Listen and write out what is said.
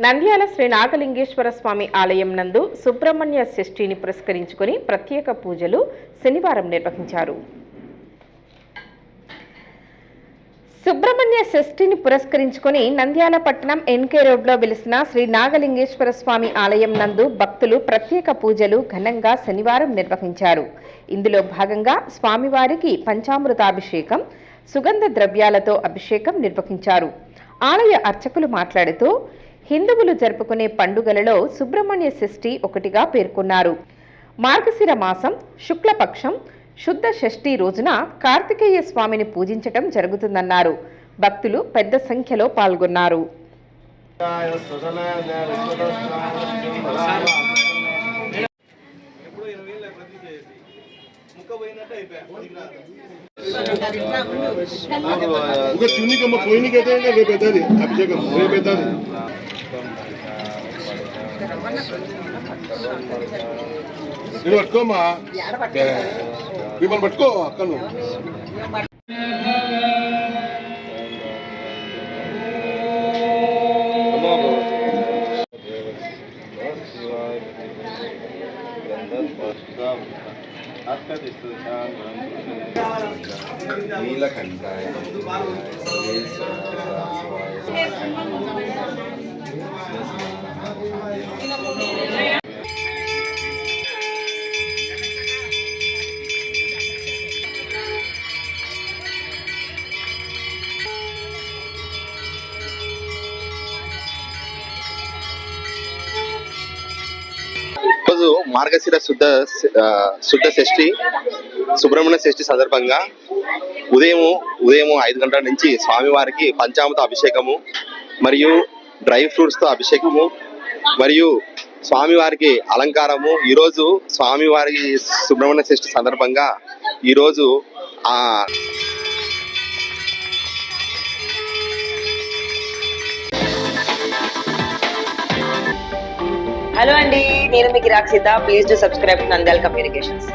నంద్యాల శ్రీ నాగలింగేశ్వర స్వామి ఆలయం నందు సుబ్రహ్మణ్య షష్ఠిని పురస్కరించుకొని ప్రత్యేక పూజలు శనివారం నిర్వహించారు. సుబ్రహ్మణ్య షష్ఠిని పురస్కరించుకొని నంద్యాల పట్టణం ఎన్కే రోడ్లో వెలిసిన శ్రీ నాగలింగేశ్వర స్వామి ఆలయం నందు భక్తులు ప్రత్యేక పూజలు ఘనంగా శనివారం నిర్వహించారు. ఇందులో భాగంగా స్వామివారికి పంచామృతాభిషేకం, సుగంధ ద్రవ్యాలతో అభిషేకం నిర్వహించారు. ఆలయ అర్చకులు మాట్లాడుతూ హిందువులు జరుపుకునే పండుగలలో సుబ్రహ్మణ్య షష్ఠి ఒకటిగా పేర్కొన్నారు. మార్గశిర మాసం శుక్లపక్షం శుద్ధ షష్ఠి రోజున కార్తికేయ స్వామిని పూజించటం జరుగుతుందన్నారు. భక్తులు పెద్ద సంఖ్యలో పాల్గొన్నారు. పట్టుకోమా మిమ్మల్ని పట్టుకో అక్కను నీలకంఠాయ రోజు మార్గశిర శుద్ధ షష్ఠి సుబ్రహ్మణ్య షష్ఠి సందర్భంగా ఉదయం 5 గంటల నుంచి స్వామివారికి పంచామృత అభిషేకము మరియు డ్రై ఫ్రూట్స్ తో అభిషేకము మరియు స్వామివారికి అలంకారము. ఈరోజు స్వామివారి సుబ్రహ్మణ్య షష్ఠి సందర్భంగా ఈరోజు హలో అండి, నేను మీకు Rakshitha. Please do subscribe Nandyal communications.